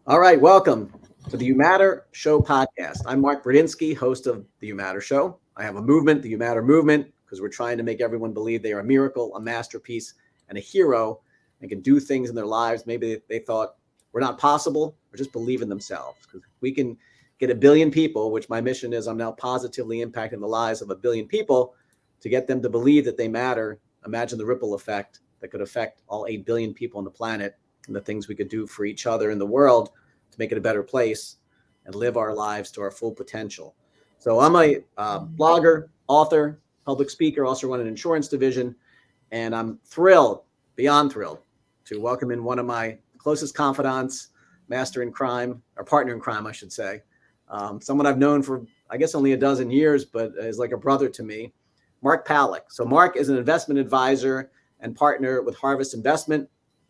All right, welcome to the You Matter Show podcast. I'm Mark Bradinsky, host of the You Matter Show. I have a movement, the You Matter movement, because we're trying to make everyone believe they are a miracle, a masterpiece, and a hero, and can do things in their lives maybe they thought were not possible, or just believe in themselves. Because we can get a billion people, which my mission is, I'm now positively impacting the lives of a billion people to get them to believe that they matter. Imagine the ripple effect that could affect all 8 billion people on the planet and the things we could do for each other in the world to make it a better place and live our lives to our full potential. So I'm a blogger, author, public speaker, also run an insurance division, and I'm thrilled, beyond thrilled, to welcome in one of my closest confidants, master in crime, or partner in crime, I should say. Someone I've known for, I guess, only a dozen years, but is like a brother to me, Mark Pallack. So Mark is an investment advisor and partner with Harvest Investment.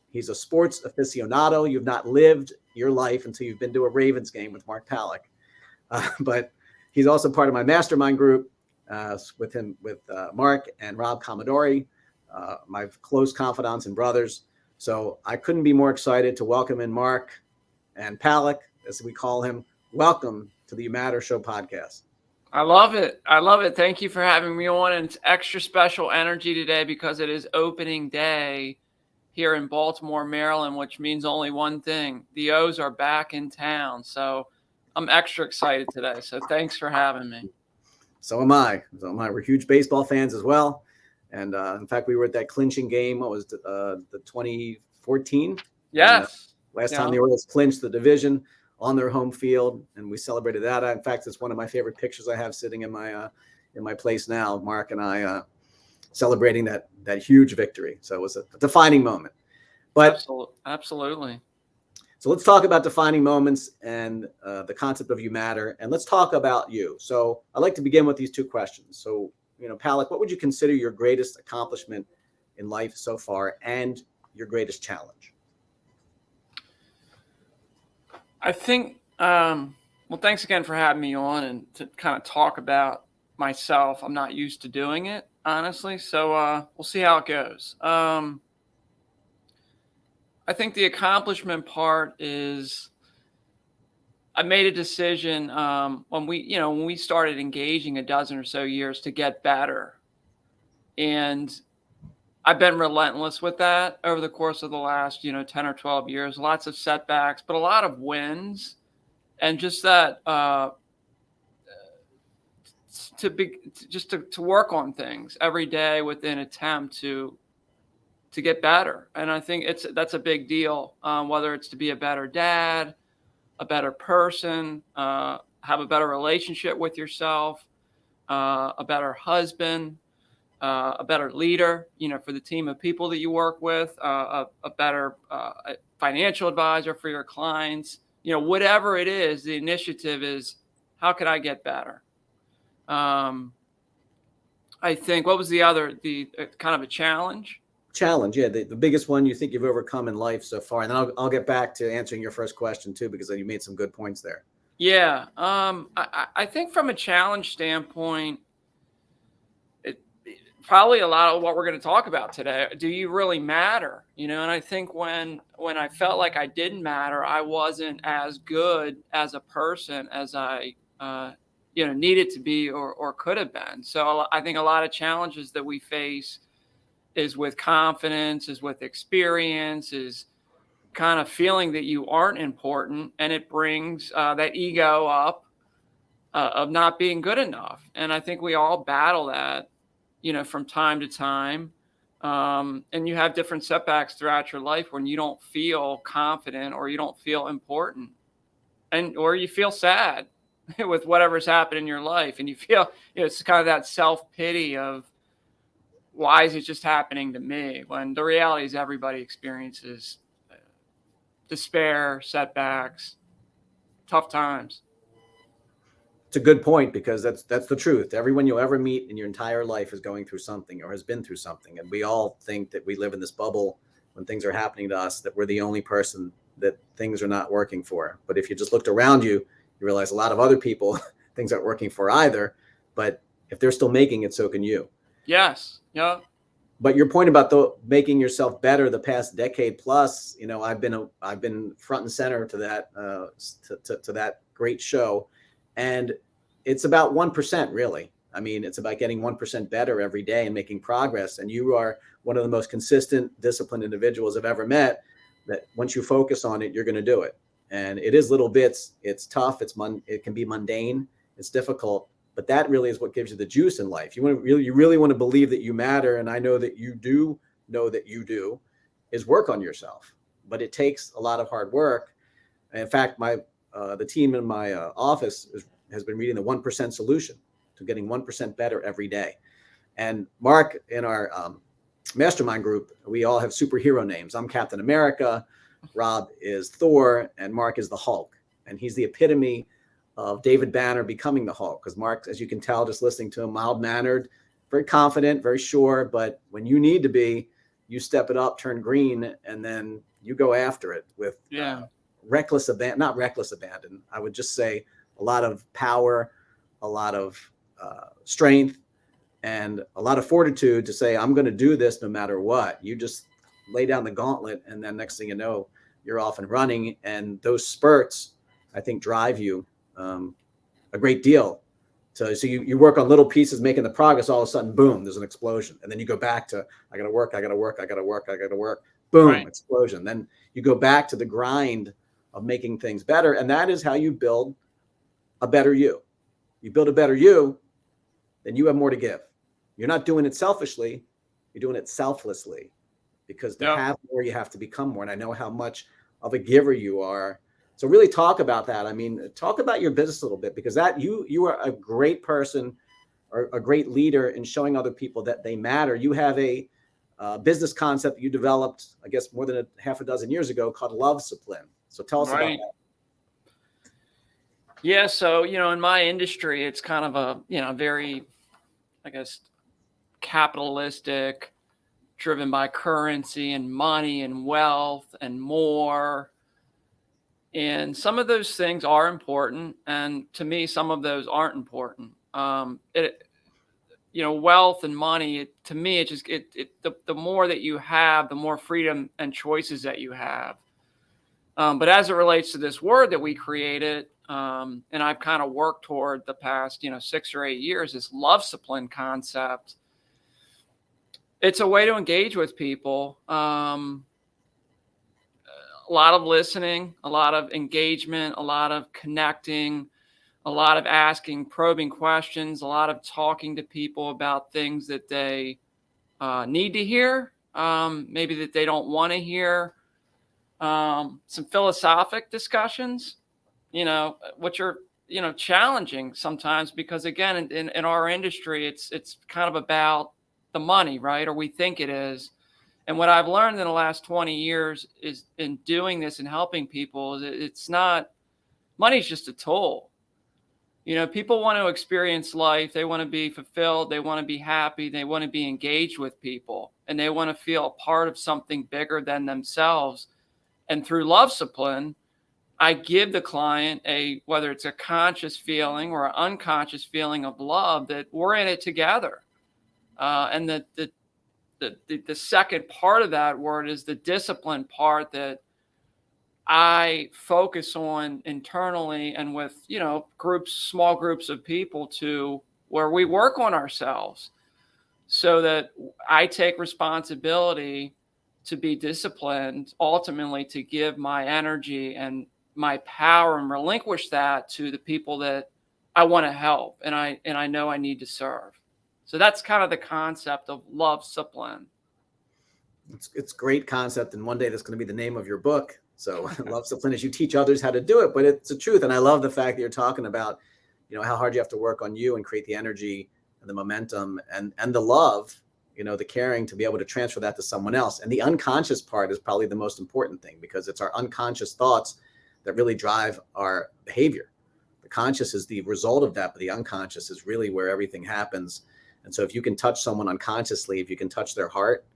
He's a sports aficionado. You've not lived your life until you've been to a Ravens game with Mark Pallack. But he's also part of my mastermind group with Mark and Rob Commodore, my close confidants and brothers. So I couldn't be more excited to welcome in Mark and Pallack, as we call him. Welcome to the You Matter Show podcast. I love it. I love it. Thank you for having me on. And it's extra special energy today because it is opening day here in Baltimore, Maryland, which means only one thing. The O's are back in town. So I'm extra excited today. So thanks for having me. So am I. We're huge baseball fans as well. And in fact, we were at that clinching game. What was the 2014? Yes. Last time the Orioles clinched the division on their home field, and we celebrated that. In fact, it's one of my favorite pictures I have sitting in my place now. Mark and I celebrating that huge victory. So it was a defining moment. But absolutely. So let's talk about defining moments and the concept of You Matter, and let's talk about you. So I'd like to begin with these two questions. So, Pallack, what would you consider your greatest accomplishment in life so far and your greatest challenge? I think, well, thanks again for having me on and to kind of talk about myself. I'm not used to doing it, honestly. So we'll see how it goes. I think the accomplishment part is I made a decision when we started engaging a dozen or so years to get better. And I've been relentless with that over the course of the last, 10 or 12 years, lots of setbacks, but a lot of wins. And just that to work on things every day with an attempt to get better. And I think that's a big deal, whether it's to be a better dad, a better person, have a better relationship with yourself, a better husband, a better leader, for the team of people that you work with, a better financial advisor for your clients, whatever it is, the initiative is, how can I get better? I think, what was the kind of a challenge? Challenge, yeah, the biggest one you think you've overcome in life so far, and then I'll get back to answering your first question too, because you made some good points there. Yeah, I think from a challenge standpoint, probably a lot of what we're going to talk about today. Do you really matter? And I think when I felt like I didn't matter, I wasn't as good as a person as I needed to be or could have been. So I think a lot of challenges that we face is with confidence, is with experience, is kind of feeling that you aren't important, and it brings that ego up of not being good enough. And I think we all battle that, from time to time. And you have different setbacks throughout your life when you don't feel confident or you don't feel important, or you feel sad with whatever's happened in your life. And you feel, it's kind of that self-pity of, why is it just happening to me? When the reality is everybody experiences despair, setbacks, tough times. It's a good point, because that's the truth. Everyone you'll ever meet in your entire life is going through something or has been through something. And we all think that we live in this bubble when things are happening to us, that we're the only person that things are not working for. But if you just looked around you, you realize a lot of other people, things aren't working for either. But if they're still making it, so can you. Yes. Yeah. but your point about making yourself better the past decade plus, I've been front and center to that, to that great show. And it's about 1%, really. I mean, it's about getting 1% better every day and making progress. And you are one of the most consistent, disciplined individuals I've ever met, that once you focus on it, you're going to do it. And it is little bits. It's tough. It can be mundane. It's difficult, but that really is what gives you the juice in life. You really want to believe that you matter. And I know that you do know that you do, is work on yourself, but it takes a lot of hard work. And in fact, the team in my office has been reading the 1% solution to getting 1% better every day. And Mark, in our mastermind group, we all have superhero names. I'm Captain America, Rob is Thor, and Mark is the Hulk. And he's the epitome of David Banner becoming the Hulk. Because Mark, as you can tell, just listening to him, mild-mannered, very confident, very sure. But when you need to be, you step it up, turn green, and then you go after it with not reckless abandon. I would just say a lot of power, a lot of strength, and a lot of fortitude to say, I'm going to do this no matter what. You just lay down the gauntlet, and then next thing you know, you're off and running. And those spurts, I think, drive you a great deal. So you work on little pieces, making the progress. All of a sudden, boom, there's an explosion. And then you go back to, I got to work. Boom, right. Explosion. Then you go back to the grind of making things better. And that is how you build a better you. You build a better you, then you have more to give. You're not doing it selfishly. You're doing it selflessly, because to have more, you have to become more. And I know how much of a giver you are. So really talk about that. I mean, talk about your business a little bit, because that you are a great person, or a great leader in showing other people that they matter. You have a business concept that you developed, I guess, more than half a dozen years ago, called Lovesipline. So tell us about that. Yeah. So, in my industry, it's kind of a, very, I guess, capitalistic, driven by currency and money and wealth and more. And some of those things are important. And to me, some of those aren't important. Wealth and money, to me, the more that you have, the more freedom and choices that you have. But as it relates to this word that we created, and I've kind of worked toward the past, 6 or 8 years, this Lovesipline concept. It's a way to engage with people. A lot of listening, a lot of engagement, a lot of connecting, a lot of asking probing questions, a lot of talking to people about things that they need to hear, maybe that they don't want to hear. Some philosophic discussions, which are, challenging sometimes, because again, in our industry, it's kind of about the money, right? Or we think it is. And what I've learned in the last 20 years is, in doing this and helping people, is it's not, money's just a tool. People want to experience life. They want to be fulfilled. They want to be happy. They want to be engaged with people, and they want to feel a part of something bigger than themselves. And through Lovesipline, I give the client whether it's a conscious feeling or an unconscious feeling of love, that we're in it together. And the second part of that word is the discipline part, that I focus on internally and with, small groups of people, to where we work on ourselves, so that I take responsibility to be disciplined, ultimately to give my energy and my power and relinquish that to the people that I want to help and I know I need to serve. So that's kind of the concept of Lovesipline. It's a great concept, and one day that's going to be the name of your book. So Lovesipline is you teach others how to do it, but it's the truth. And I love the fact that you're talking about, how hard you have to work on you and create the energy and the momentum and the love, the caring, to be able to transfer that to someone else. And the unconscious part is probably the most important thing, because it's our unconscious thoughts that really drive our behavior. The conscious is the result of that, but the unconscious is really where everything happens. And so if you can touch someone unconsciously, if you can touch their heart,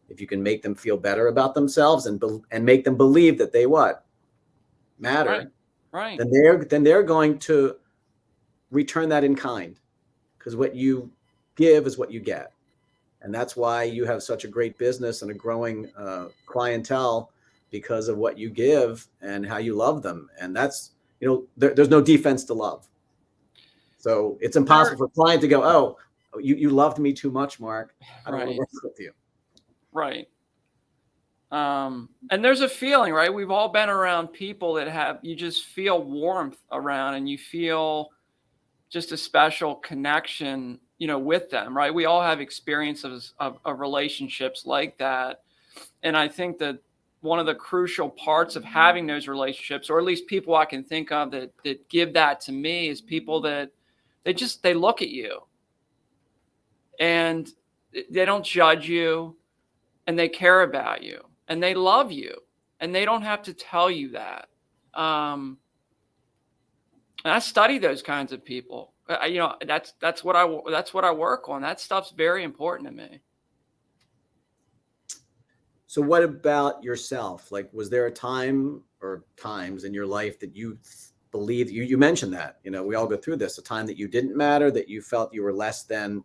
if you can make them feel better about themselves and make them believe that they matter, right. Then they're going to return that in kind, because what you give is what you get. And that's why you have such a great business and a growing clientele, because of what you give and how you love them. And that's, there's no defense to love. So it's impossible for a client to go, oh, you loved me too much, Mark. I don't want to work with you. Right. And there's a feeling, right? We've all been around people that you just feel warmth around, and you feel just a special connection, with them, right? We all have experiences of relationships like that. And I think that one of the crucial parts of having those relationships, or at least people I can think of that give that to me, is people that they look at you and they don't judge you, and they care about you, and they love you, and they don't have to tell you that. And I study those kinds of people. That's what I work on. That stuff's very important to me. So what about yourself? Like, was there a time or times in your life that you believed, you mentioned that, we all go through this, a time that you didn't matter, that you felt you were less than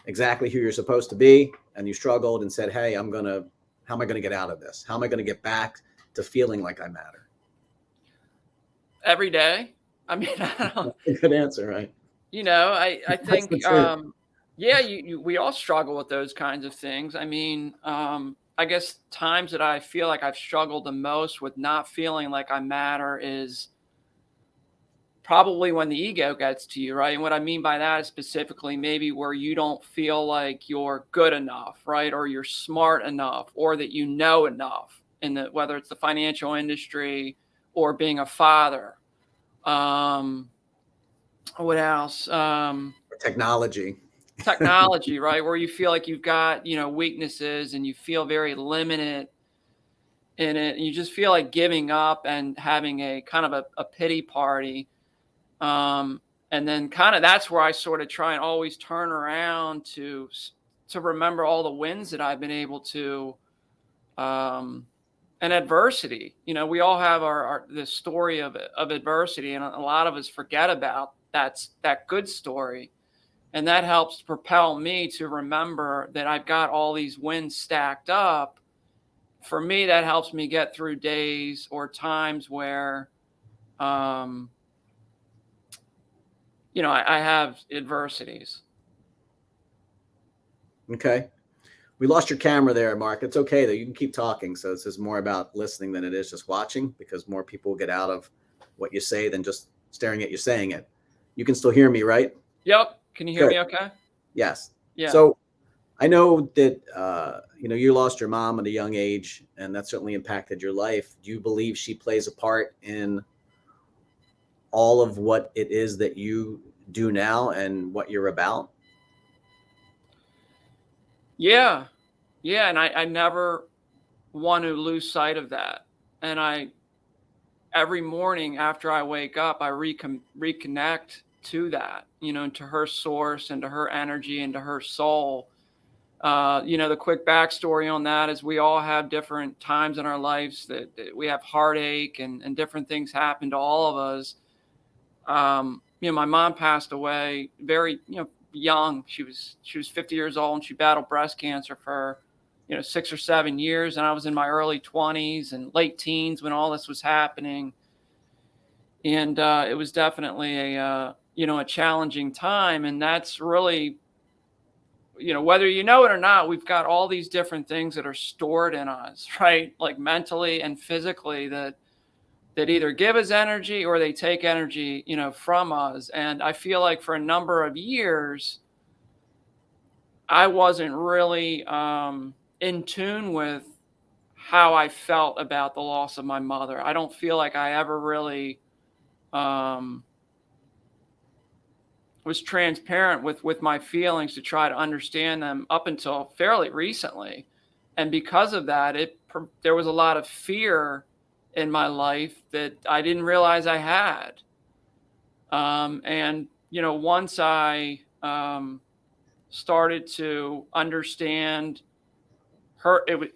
exactly who you're supposed to be, and you struggled and said, hey, how am I going to get out of this? How am I going to get back to feeling like I matter? Every day. I mean, I don't. Good answer, right? I think, we all struggle with those kinds of things. I mean, I guess times that I feel like I've struggled the most with not feeling like I matter is probably when the ego gets to you, right? And what I mean by that is specifically maybe where you don't feel like you're good enough, right? Or you're smart enough, or that you know enough whether it's the financial industry or being a father. What else? Technology, right? Where you feel like you've got, weaknesses, and you feel very limited in it. And you just feel like giving up and having a kind of a pity party. And then kind of that's where I sort of try and always turn around to remember all the wins that I've been able to, and adversity. We all have the story of adversity, and a lot of us forget about that good story. And that helps propel me to remember that I've got all these wins stacked up. For me, that helps me get through days or times where, I have adversities. Okay. We lost your camera there, Mark. It's okay, though. You can keep talking. So this is more about listening than it is just watching, because more people get out of what you say than just staring at you saying it. You can still hear me, right? Yep. Can you hear me okay? Yes. Yeah. So I know that, you lost your mom at a young age, and that certainly impacted your life. Do you believe she plays a part in all of what it is that you do now and what you're about? Yeah. Yeah. And I never want to lose sight of that. And every morning after I wake up, I reconnect to that, to her source and to her energy and to her soul. The quick backstory on that is we all have different times in our lives that we have heartache, and different things happen to all of us. My mom passed away very, young. She was 50 years old, and she battled breast cancer for, 6 or 7 years. And I was in my early 20s and late teens when all this was happening. And it was definitely a challenging time. And that's really, whether you know it or not, we've got all these different things that are stored in us, right? Like mentally and physically, that either give us energy or they take energy, from us. And I feel like for a number of years, I wasn't really in tune with how I felt about the loss of my mother. I don't feel like I ever really was transparent with my feelings to try to understand them up until fairly recently. And because of that, there was a lot of fear in my life that I didn't realize I had. And once I started to understand her, it was,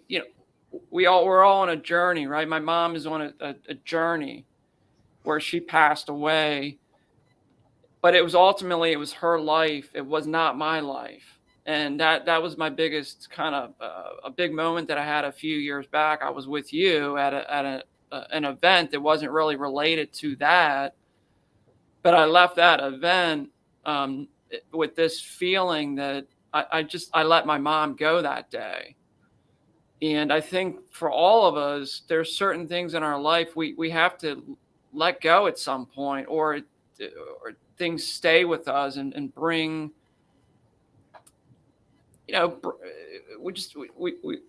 we're all on a journey, right? My mom is on a journey where she passed away, but it was her life. It was not my life. And that was my biggest kind of a big moment that I had a few years back. I was with you at an event that wasn't really related to that, but I left that event with this feeling that I let my mom go that day. And I think for all of us, there's certain things in our life we have to let go at some point, or things stay with us and bring, you know,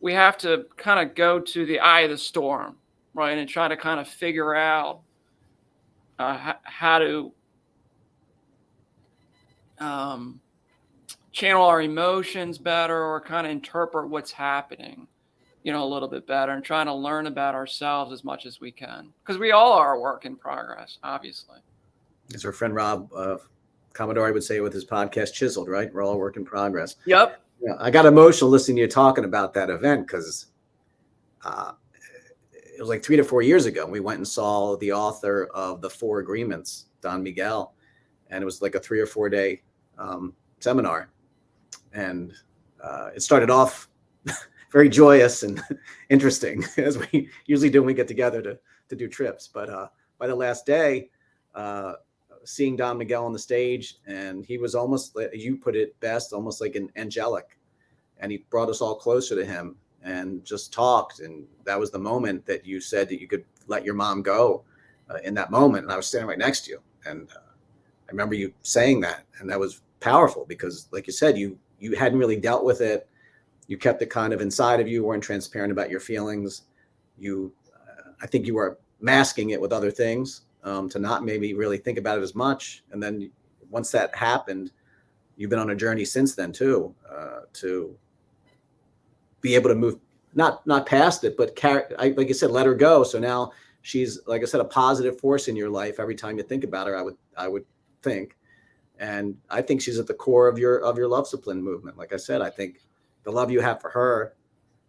we have to kind of go to the eye of the storm, right, and try to kind of figure out how to um, channel our emotions better, or kind of interpret what's happening, a little bit better, and trying to learn about ourselves as much as we can, because we all are a work in progress, obviously. As our friend Rob Commodore would say with his podcast Chiseled, right? We're all a work in progress. Yep. Yeah, I got emotional listening to you talking about that event, because it was like 3 to 4 years ago. We went and saw the author of the 4 Agreements, Don Miguel, and it was like a 3 or 4 day seminar. And it started off very joyous and interesting, as we usually do when we get together to do trips. But by the last day, seeing Don Miguel on the stage, and he was almost, you put it best, almost like an angelic. And he brought us all closer to him and just talked. And that was the moment that you said that you could let your mom go in that moment. And I was standing right next to you. And I remember you saying that, and that was powerful, because like you said, you hadn't really dealt with it. You kept it kind of inside of you, weren't transparent about your feelings. I think you were masking it with other things to not maybe really think about it as much. And then once that happened, you've been on a journey since then too, to be able to move, not past it, but like you said, let her go. So now she's, like I said, a positive force in your life. Every time you think about her, I would think. And I think she's at the core of your Lovesipline movement. Like I said, I think the love you have for her,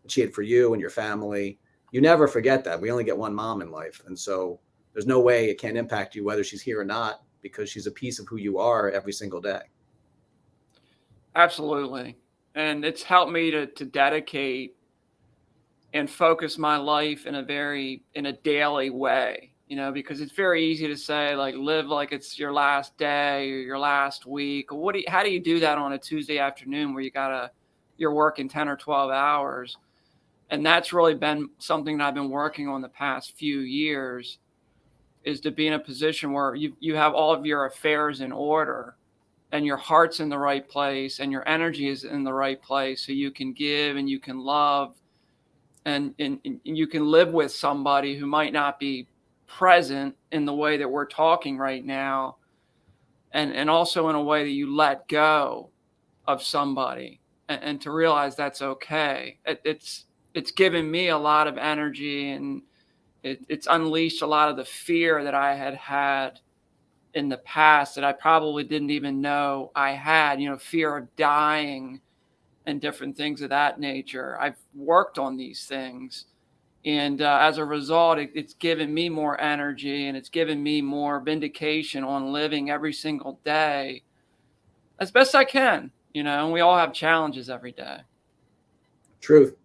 and she had for you and your family, you never forget that. We only get one mom in life. And so there's no way it can't impact you, whether she's here or not, because she's a piece of who you are every single day. Absolutely. And it's helped me to dedicate and focus my life in a daily way, because it's very easy to say, like, live like it's your last day or your last week. How do you do that on a Tuesday afternoon where you're working 10 or 12 hours? And that's really been something that I've been working on the past few years, is to be in a position where you have all of your affairs in order, and your heart's in the right place, and your energy is in the right place, so you can give and you can love, and you can live with somebody who might not be present in the way that we're talking right now, and also in a way that you let go of somebody, and to realize that's okay. It's given me a lot of energy, and it's unleashed a lot of the fear that I had in the past that I probably didn't even know I had, fear of dying and different things of that nature. I've worked on these things. And as a result, it's given me more energy, and it's given me more vindication on living every single day as best I can, and we all have challenges every day. True.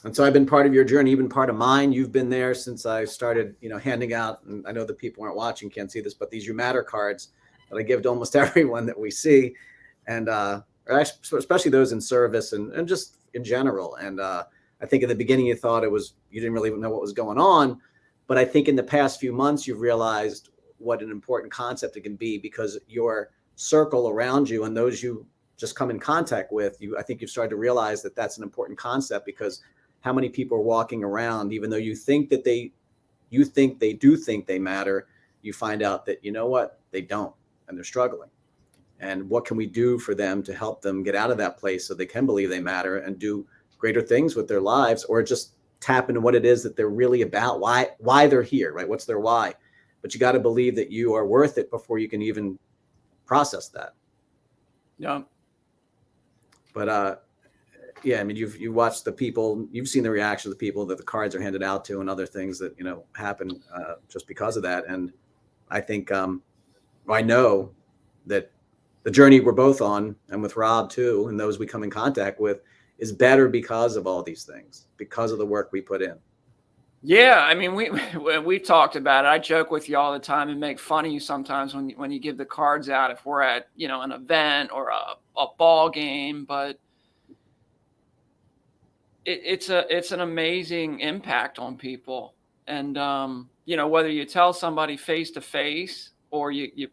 And so I've been part of your journey, you've been part of mine. You've been there since I started, handing out, and I know the people aren't watching, can't see this, but these You Matter cards that I give to almost everyone that we see. And especially those in service and just in general. And I think in the beginning you thought you didn't really know what was going on. But I think in the past few months, you've realized what an important concept it can be, because your circle around you and those you just come in contact with, I think you've started to realize that that's an important concept, because how many people are walking around, even though you think they do think they matter, you find out that, you know what, they don't, and they're struggling. And what can we do for them to help them get out of that place so they can believe they matter and do greater things with their lives, or just tap into what it is that they're really about, why they're here, right? What's their why? But you got to believe that you are worth it before you can even process that. Yeah. But yeah, I mean, you've watched the people, you've seen the reaction of the people that the cards are handed out to, and other things that, happen just because of that. And I think I know that the journey we're both on, and with Rob too, and those we come in contact with, is better because of all these things, because of the work we put in. Yeah, I mean, we talked about it. I joke with you all the time and make fun of you sometimes when you give the cards out if we're at, you know, an event or a ball game. But it's an amazing impact on people. And you know, whether you tell somebody face to face or you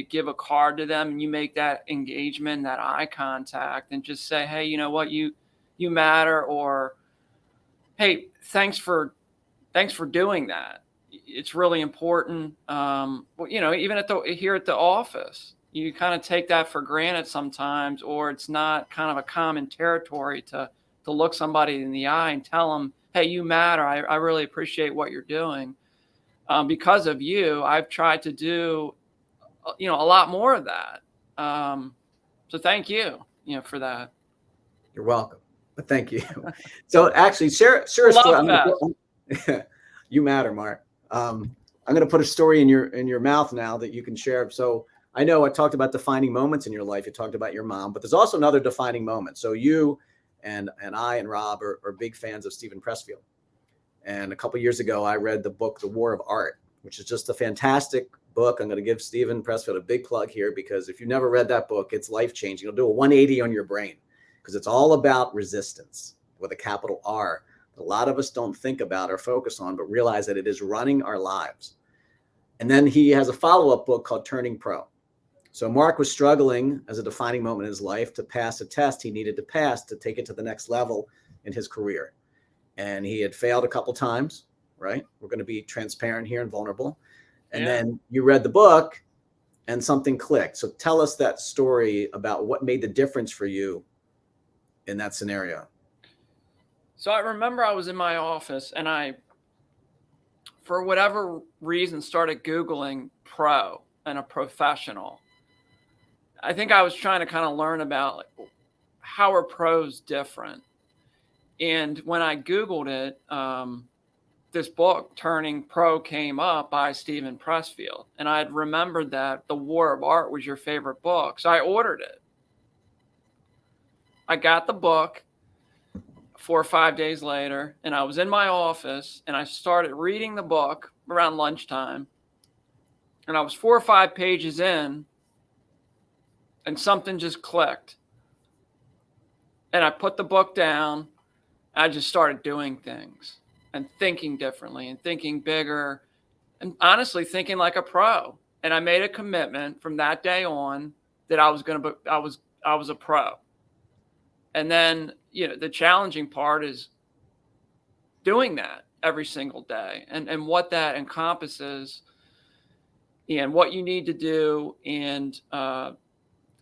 give a card to them and you make that engagement, that eye contact, and just say, hey, you know what, you matter, or hey, thanks for doing that. It's really important. You know, even here at the office, you kind of take that for granted sometimes, or it's not kind of a common territory to look somebody in the eye and tell them, hey, you matter. I really appreciate what you're doing. Because of you, I've tried to do, you know, a lot more of that. So thank you, you know, for that. You're welcome. But thank you. So actually, share a story. You matter, Mark. I'm going to put a story in your mouth now that you can share. So I know I talked about defining moments in your life. You talked about your mom, but there's also another defining moment. So you and I and Rob are big fans of Stephen Pressfield. And a couple of years ago, I read the book, The War of Art, which is just a fantastic book. I'm going to give Stephen Pressfield a big plug here, because if you've never read that book, it's life-changing. It'll do a 180 on your brain, because it's all about resistance with a capital R. A lot of us don't think about or focus on, but realize that it is running our lives. And then he has a follow-up book called Turning Pro. So Mark was struggling as a defining moment in his life to pass a test he needed to pass to take it to the next level in his career. And he had failed a couple times, right? We're going to be transparent here and vulnerable. And then you read the book and something clicked. So tell us that story about what made the difference for you in that scenario. So I remember I was in my office and I, for whatever reason, started Googling pro and a professional. I think I was trying to kind of learn about, like, how are pros different? And when I Googled it, this book, Turning Pro, came up by Stephen Pressfield. And I had remembered that The War of Art was your favorite book. So I ordered it. I got the book 4 or 5 days later, and I was in my office and I started reading the book around lunchtime. And I was 4 or 5 pages in and something just clicked. And I put the book down. I just started doing things and thinking differently and thinking bigger and honestly thinking like a pro. And I made a commitment from that day on that I was a pro. And then, you know, the challenging part is doing that every single day, and what that encompasses and what you need to do, and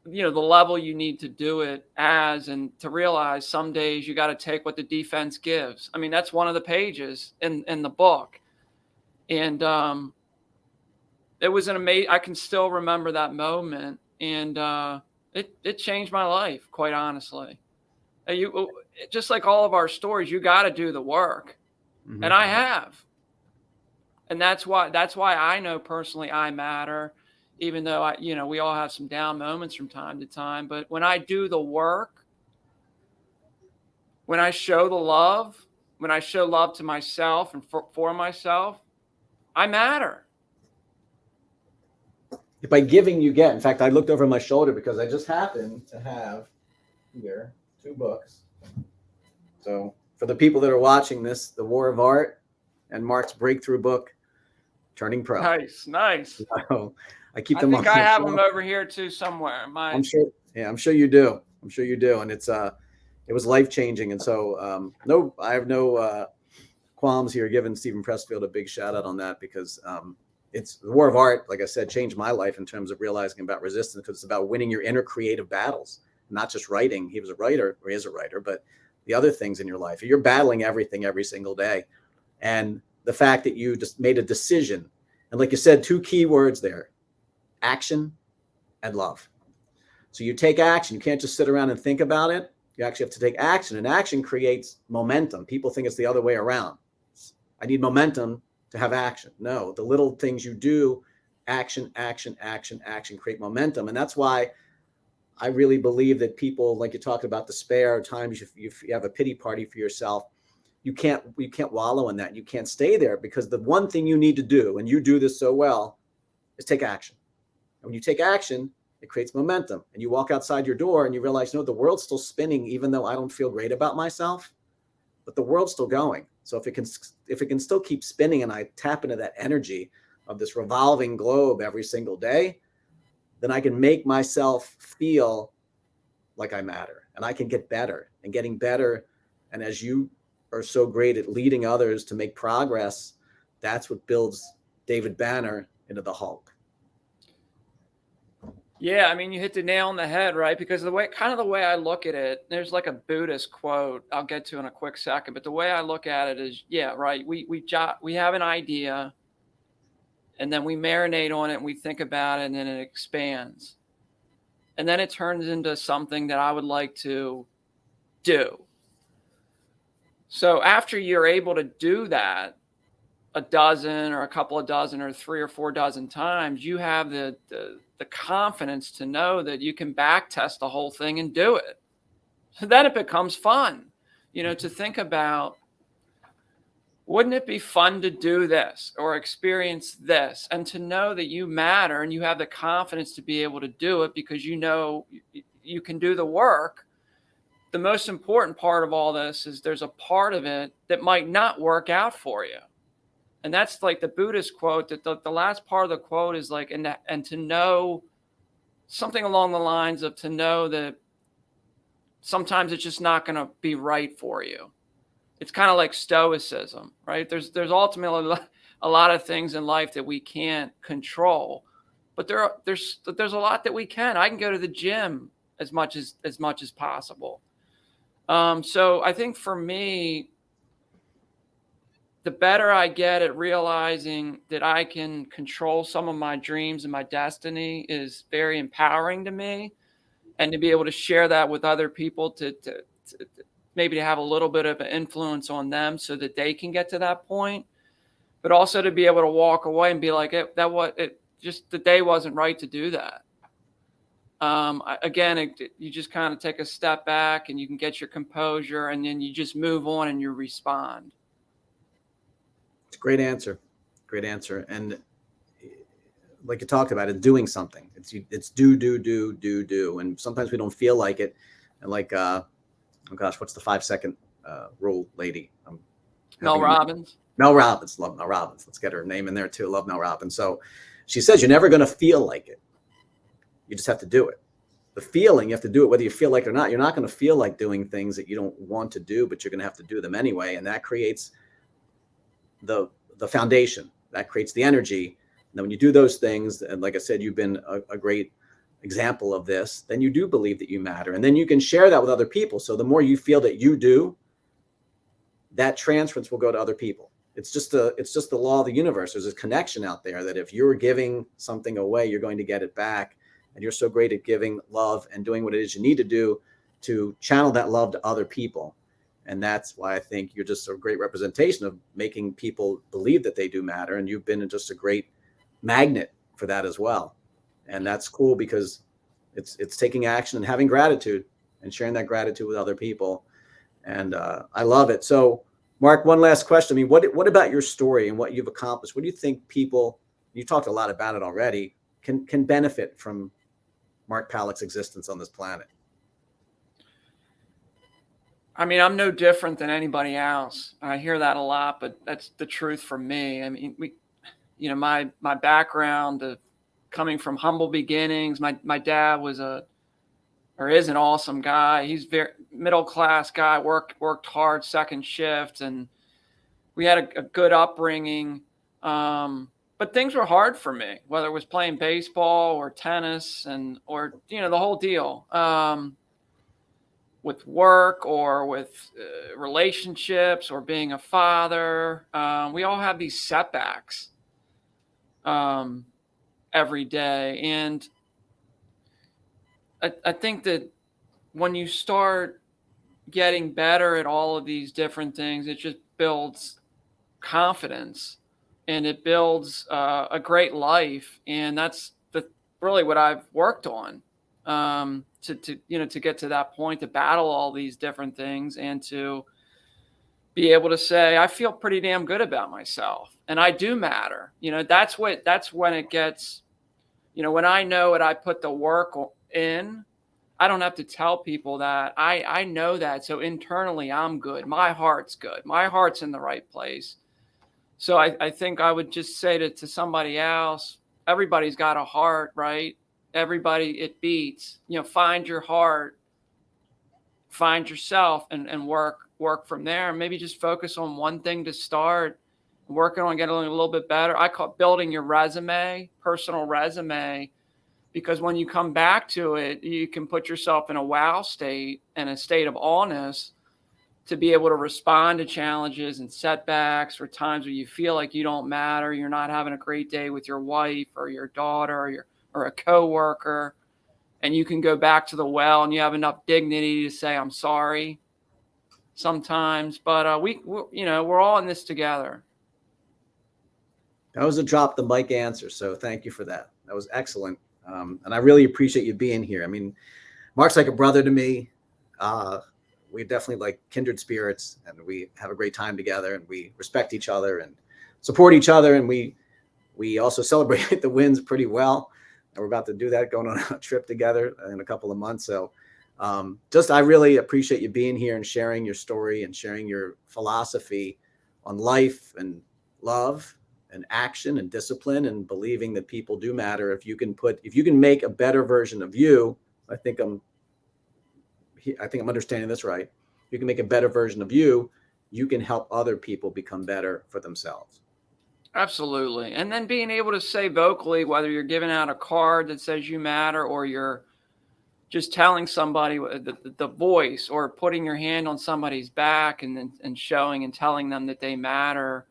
you know, the level you need to do it as, and to realize some days you got to take what the defense gives. I mean, that's one of the pages in the book. And it was an amazing, I can still remember that moment. And it changed my life, quite honestly. You, just like all of our stories, you got to do the work. Mm-hmm. And I have. And that's why I know personally I matter. Even though we all have some down moments from time to time, but when I do the work, when I show the love, when I show love to myself and for myself, I matter. By giving, you get. In fact, I looked over my shoulder because I just happened to have here 2 books. So for the people that are watching this, The War of Art and Mark's breakthrough book, Turning Pro. Nice. So, I keep them. I think I have them over here too somewhere. I'm sure. Yeah, I'm sure you do. And it was life-changing. And so I have no qualms here giving Stephen Pressfield a big shout out on that, because it's The War of Art, like I said, changed my life in terms of realizing about resistance, because it's about winning your inner creative battles, not just writing. He was a writer, or is a writer, but the other things in your life. You're battling everything every single day. And the fact that you just made a decision, and like you said, 2 key words there: action and love. So you take action. You can't just sit around and think about it. You actually have to take action, and action creates momentum. People think it's the other way around. I need momentum to have action. No, the little things you do, action, create momentum. And that's why I really believe that people, like you talked about despair, times you have a pity party for yourself. You can't wallow in that. You can't stay there, because the one thing you need to do, and you do this so well, is take action. And when you take action, it creates momentum. And you walk outside your door and you realize, no, the world's still spinning, even though I don't feel great about myself, but the world's still going. So if it can still keep spinning, and I tap into that energy of this revolving globe every single day, then I can make myself feel like I matter, and I can get better and getting better. And as you are so great at leading others to make progress, that's what builds David Banner into the Hulk. Yeah, I mean, you hit the nail on the head, right? Because the way I look at it, there's like a Buddhist quote I'll get to in a quick second, but the way I look at it is, yeah, right. We have an idea, and then we marinate on it, and we think about it, and then it expands, and then it turns into something that I would like to do. So after you're able to do that a dozen or a couple of dozen or 3 or 4 dozen times, you have the confidence to know that you can back test the whole thing and do it. So then it becomes fun, to think about, wouldn't it be fun to do this or experience this, and to know that you matter and you have the confidence to be able to do it because you know you can do the work. The most important part of all this is there's a part of it that might not work out for you. And that's like the Buddhist quote, that the last part of the quote is like, and to know something along the lines of, to know that sometimes it's just not going to be right for you. It's kind of like stoicism, right? There's ultimately a lot of things in life that we can't control, but there's a lot that we can. I can go to the gym as much as possible. So I think for me, the better I get at realizing that I can control some of my dreams and my destiny is very empowering to me. And to be able to share that with other people, to maybe to have a little bit of an influence on them so that they can get to that point, but also to be able to walk away and be like, just the day wasn't right to do that. You just kind of take a step back and you can get your composure, and then you just move on and you respond. It's a great answer. Great answer. And like you talked about it, doing something. It's do. And sometimes we don't feel like it. And like, oh gosh, what's the 5-second rule, lady? Mel Robbins. Mel Robbins. Love Mel Robbins. Let's get her name in there too. Love Mel Robbins. So she says, you're never going to feel like it. You just have to do it. The feeling, you have to do it whether you feel like it or not. You're not going to feel like doing things that you don't want to do, but you're going to have to do them anyway. And that creates the foundation. That creates the energy. And then when you do those things, and like I said, you've been a great example of this, then you do believe that you matter. And then you can share that with other people. So the more you feel that you do, that transference will go to other people. It's just the law of the universe. There's a connection out there that if you're giving something away, you're going to get it back. And you're so great at giving love and doing what it is you need to do to channel that love to other people. And that's why I think you're just a great representation of making people believe that they do matter. And you've been just a great magnet for that as well. And that's cool because it's taking action and having gratitude and sharing that gratitude with other people. And I love it. So, Mark, one last question. I mean, what about your story and what you've accomplished? What do you think people, you talked a lot about it already, can benefit from Mark Pallack's existence on this planet? I mean, I'm no different than anybody else. I hear that a lot, but that's the truth for me. I mean, my background of coming from humble beginnings, my dad is an awesome guy. He's very middle-class guy, worked hard, second shift, and we had a good upbringing. But things were hard for me, whether it was playing baseball or tennis or the whole deal, with work or with relationships or being a father. We all have these setbacks every day. And I think that when you start getting better at all of these different things, it just builds confidence. And it builds a great life, and that's really what I've worked on. to get to that point, to battle all these different things, and to be able to say, I feel pretty damn good about myself and I do matter. That's when it gets, when I know that I put the work in, I don't have to tell people that. I know that. So internally, I'm good. My heart's good. My heart's in the right place. So I think I would just say to somebody else, everybody's got a heart, right? Everybody, it beats. Find your heart, find yourself, and work from there. And maybe just focus on one thing to start, working on getting a little bit better. I call it building your resume, personal resume. Because when you come back to it, you can put yourself in a wow state and a state of awness to be able to respond to challenges and setbacks, or times where you feel like you don't matter. You're not having a great day with your wife or your daughter or a coworker. And you can go back to the well and you have enough dignity to say, I'm sorry sometimes. But we're all in this together. That was a drop the mic answer. So thank you for that. That was excellent. And I really appreciate you being here. I mean, Mark's like a brother to me. We're definitely like kindred spirits, and we have a great time together, and we respect each other and support each other. And we also celebrate the wins pretty well. And we're about to do that, going on a trip together in a couple of months. So I really appreciate you being here and sharing your story and sharing your philosophy on life and love and action and discipline, and believing that people do matter. If you can make a better version of you, I think I'm understanding this right. If you can make a better version of you, you can help other people become better for themselves. Absolutely. And then being able to say vocally, whether you're giving out a card that says you matter, or you're just telling somebody the voice, or putting your hand on somebody's back and showing and telling them that they matter.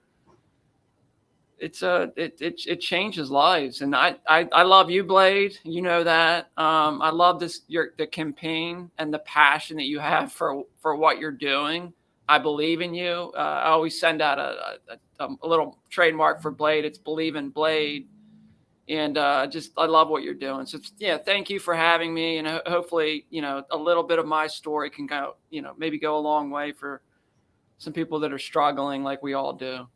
It changes lives. And I love you, Blade. You know that. I love the campaign and the passion that you have for what you're doing. I believe in you. I always send out a little trademark for Blade. It's Believe in Blade. And I love what you're doing. So thank you for having me. And hopefully, a little bit of my story can go, maybe go a long way for some people that are struggling like we all do.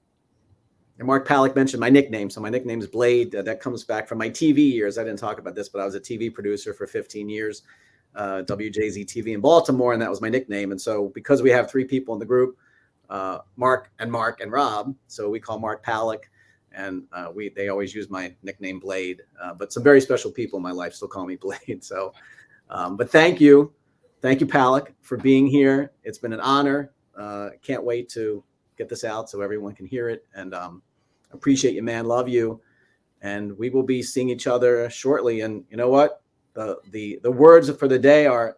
And Mark Pallack mentioned my nickname. So my nickname is Blade. That comes back from my TV years. I didn't talk about this, but I was a TV producer for 15 years, WJZ TV in Baltimore, and that was my nickname. And so because we have three people in the group, Mark and Rob, so we call Mark Pallack, and they always use my nickname Blade. But some very special people in my life still call me Blade. So, but thank you, Pallack, for being here. It's been an honor. Can't wait to get this out so everyone can hear it. And appreciate you, man. Love you. And we will be seeing each other shortly. And you know what? The words for the day are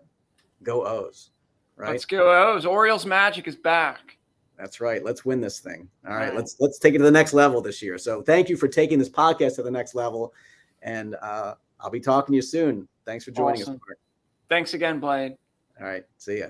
go O's, right? Let's go O's. Orioles magic is back. That's right. Let's win this thing. All right. Let's take it to the next level this year. So thank you for taking this podcast to the next level. And I'll be talking to you soon. Thanks for joining us, Mark. Thanks again, Blade. All right. See ya.